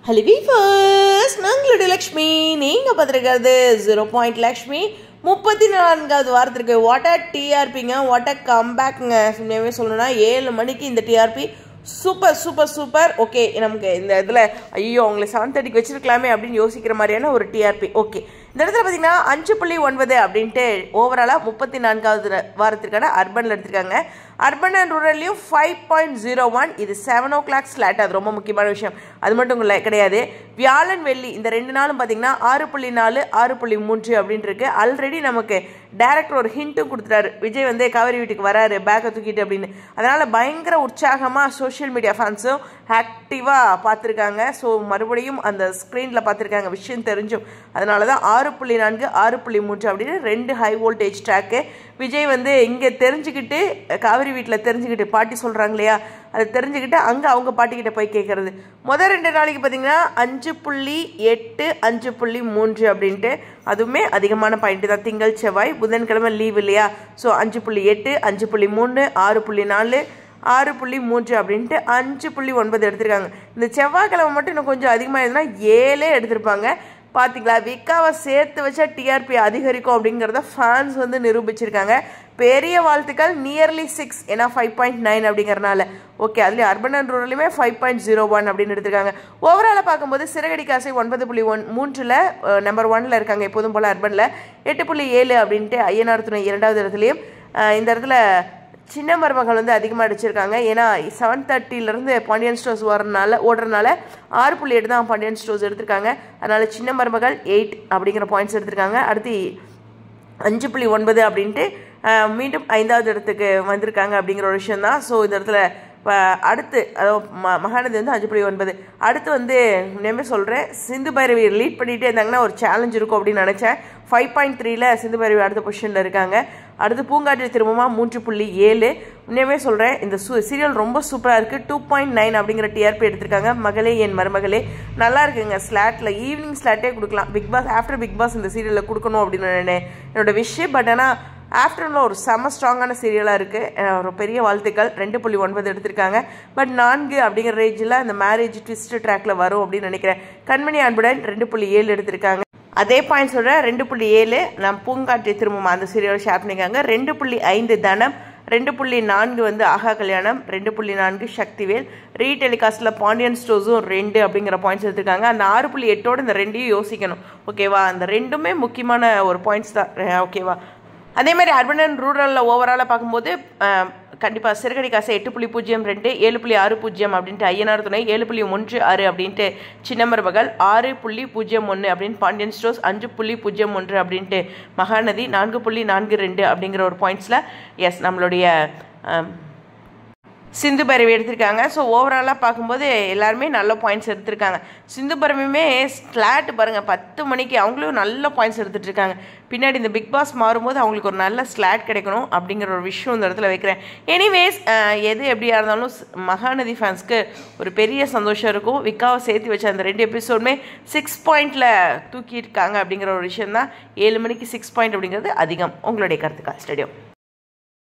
Hello viewers, நாங்களுடைய Lakshmi. நீங்கள் பார்த்துருக்கிறது 0 லக்ஷ்மி 34வது வாரத்திற்கு. வாட் அ டிஆர்பிங்க, வாட் அ கம்பேக்குங்க. உண்மையாகவே சொல்லணும்னா 7 மணிக்கு இந்த TRP super super super. Okay, நமக்கு இந்த இதில் ஐயோ அவங்களை 7:30க்கு வச்சிருக்கலாமே அப்படின்னு யோசிக்கிற மாதிரியான ஒரு டிஆர்பி. ஓகே, இந்த இடத்துல பார்த்தீங்கன்னா 5.9 அப்படின்ட்டு ஓவராலாக 34வது வாரத்திற்கான அர்பனில் எடுத்திருக்காங்க. அர்பன் அண்ட் ரூரல்லையும் 5.01. இது 7 o'clock ஸ்லாட். அது ரொம்ப முக்கியமான விஷயம். அது மட்டும் கிடையாது, வியாழன் வெள்ளி இந்த 2 நாளும் பார்த்தீங்கன்னா 6.4 6.3 அப்படின்ட்டு இருக்கு. ஆல்ரெடி நமக்கு டேரக்டர் ஒரு ஹிண்ட்டும் கொடுத்துட்டாரு, விஜய் வந்து காவேரி வீட்டுக்கு வராரு பேக்கை தூக்கிட்டு அப்படின்னு. அதனால் பயங்கர உற்சாகமாக சோஷியல் மீடியா ஃபேன்ஸும் ஆக்டிவாக பார்த்துருக்காங்க. ஸோ மறுபடியும் அந்த ஸ்க்ரீனில் பார்த்துருக்காங்க, விஷயம் தெரிஞ்சும். அதனால தான் 6.4 6.3 அப்படின்னு 2 ஹை வோல்டேஜ் ட்ராக்கு. விஜய் வந்து இங்கே தெரிஞ்சுக்கிட்டு காவிரி வீட்டில் தெரிஞ்சுக்கிட்டு பாட்டி சொல்கிறாங்க இல்லையா, அதை தெரிஞ்சுக்கிட்டு அங்கே அவங்க பாட்டிக்கிட்ட போய் கேட்குறது. முதல் 2 நாளைக்கு பார்த்தீங்கன்னா 5.8 5.3 அப்படின்ட்டு, அதுவுமே அதிகமான பாயிண்ட்டு தான். திங்கள் செவ்வாய் புதன்கிழமை லீவ் இல்லையா, ஸோ 5.8 5.3 6.4 6.3 அப்படின்ட்டு 5.9 எடுத்திருக்காங்க. இந்த செவ்வாய்க்கிழமை மட்டும் இன்னும் கொஞ்சம் அதிகமாக இருந்ததுன்னா 7 எடுத்திருப்பாங்க. பார்த்தீங்களா, விக்காவை சேர்த்து வச்சா டிஆர்பி அதிகரிக்கும் அப்படிங்கிறத ஃபேன்ஸ் வந்து நிரூபிச்சிருக்காங்க. பெரிய வாழ்த்துக்கள். நியர்லி 6, ஏன்னா 5.9 அப்படிங்கிறனால. ஓகே, அதுலேயும் அர்பன் அண்ட் ரூரலுமே 5.01 அப்படின்னு எடுத்திருக்காங்க. ஓவராலாக பார்க்கும்போது சிறகடி காசை 9.3ல் நம்பர் 1ல் இருக்காங்க எப்போதும் போல். அர்பனில் 8.7 அப்படின்ட்டு ஐயனார் துணை 2வது இடத்துலையும். இந்த இடத்துல சின்ன மருமகள் வந்து அதிகமாக அடிச்சிருக்காங்க. ஏன்னா 7:30லேருந்து பாண்டியன் ஸ்டோர்ஸ் ஓடுறதுனால 6.8 தான் பாண்டியன் ஸ்டோர்ஸ் எடுத்திருக்காங்க. அதனால் சின்ன மருமகள் 8 அப்படிங்கிற பாயிண்ட்ஸ் எடுத்திருக்காங்க. அடுத்து 5.9 அப்படின்ட்டு மீண்டும் 5வது இடத்துக்கு வந்திருக்காங்க அப்படிங்கிற ஒரு விஷயம் தான். ஸோ இந்த இடத்துல அடுத்து அதாவது மகாநதி வந்து 5.9. அடுத்து வந்து உண்மையுமே சொல்கிறேன், சிந்து பைரவி லீட் பண்ணிகிட்டே இருந்தாங்கன்னா ஒரு சேலஞ்ச் இருக்கும் அப்படின்னு நினச்சேன். 5.3ல் சிந்து பைரவி அடுத்த பொசிஷனில் இருக்காங்க. அடுத்து பூங்காற்றி திரும்பமாக 3.7. உண்மையுமே சொல்கிறேன், இந்த சீரியல் ரொம்ப சூப்பராக இருக்குது. 2.9 அப்படிங்கிற டிஆர்பி எடுத்திருக்காங்க. மகளே என் மருமகளே நல்லா இருக்குங்க. ஸ்லாட்டில் ஈவினிங் ஸ்லாட்டே கொடுக்கலாம். Bigg Boss after Bigg Boss இந்த சீரியலில் கொடுக்கணும் அப்படின்னு என்னோட விஷயம். பட் ஆனால் ஆஃப்டர்நூனில் ஒரு செம ஸ்ட்ராங்கான சீரியலாக இருக்குது. ஒரு பெரிய வாழ்த்துக்கள். 2.9 எடுத்திருக்காங்க. பட் 4 அப்படிங்கிற ரேஞ்சில் அந்த மேரேஜ் ட்விஸ்ட் ட்ராக்கில் வரும் அப்படின்னு நினைக்கிறேன். கண்மணி அன்புடன் 2.7 எடுத்திருக்காங்க. அதே பாயிண்ட்ஸோட 2.7 நான் பூங்காற்றி திரும்பமா அந்த சீரியல் ஷேர் பண்ணிக்காங்க. 2.5 தனம், 2.4 வந்து ஆகா கல்யாணம், 2.4 சக்திவேல். ரீடெலிகாஸ்டில் பாண்டியன் ஸ்டோர்ஸும் 2 அப்படிங்கிற பாயிண்ட்ஸ் எடுத்திருக்காங்க. அந்த 6.8ஓட இந்த 2ஐயும் யோசிக்கணும். ஓகேவா, அந்த 2மே முக்கியமான ஒரு பாயிண்ட்ஸ் தான். ஓகேவா, அதே மாதிரி அர்பன் அண்ட் ரூரலில் ஓவராலாக பார்க்கும்போது கண்டிப்பாக சிறுகடி காசை 8.02 7.60 அப்படின்ட்டு ஐயனார் துணை 7.16 அப்படின்ட்டு சின்னமருமகள் 6.01 அப்படின்னு பாண்டியன் ஸ்டோர்ஸ் 5.01 அப்படின்ட்டு மகாநதி 4.42 அப்படிங்கிற ஒரு பாயிண்ட்ஸில் எஸ் நம்மளுடைய சிந்து பைரவி எடுத்திருக்காங்க. ஸோ ஓவராலாக பார்க்கும்போது எல்லாருமே நல்ல பாயிண்ட்ஸ் எடுத்திருக்காங்க. சிந்து பைரவியுமே ஸ்லாட் பாருங்கள் 10 மணிக்கு அவங்களும் நல்ல பாயிண்ட்ஸ் எடுத்துகிட்டு இருக்காங்க. பின்னாடி இந்த பிக் பாஸ் மாறும்போது அவங்களுக்கு ஒரு நல்ல ஸ்லாட் கிடைக்கணும் அப்படிங்கிற ஒரு விஷயம் இந்த இடத்துல வைக்கிறேன். எனிவேஸ், எது எப்படியா இருந்தாலும் மகாநதி ஃபேன்ஸ்க்கு ஒரு பெரிய சந்தோஷம் இருக்கும். விக்காவை சேர்த்து வச்ச அந்த 2 எபிசோடுமே 6 பாயிண்டில் தூக்கியிருக்காங்க அப்படிங்கிற ஒரு விஷயம் தான். 7 மணிக்கு 6 பாயிண்ட் அப்படிங்கிறது அதிகம். உங்களுடைய கருத்துக்கா ஸ்டேடியம்.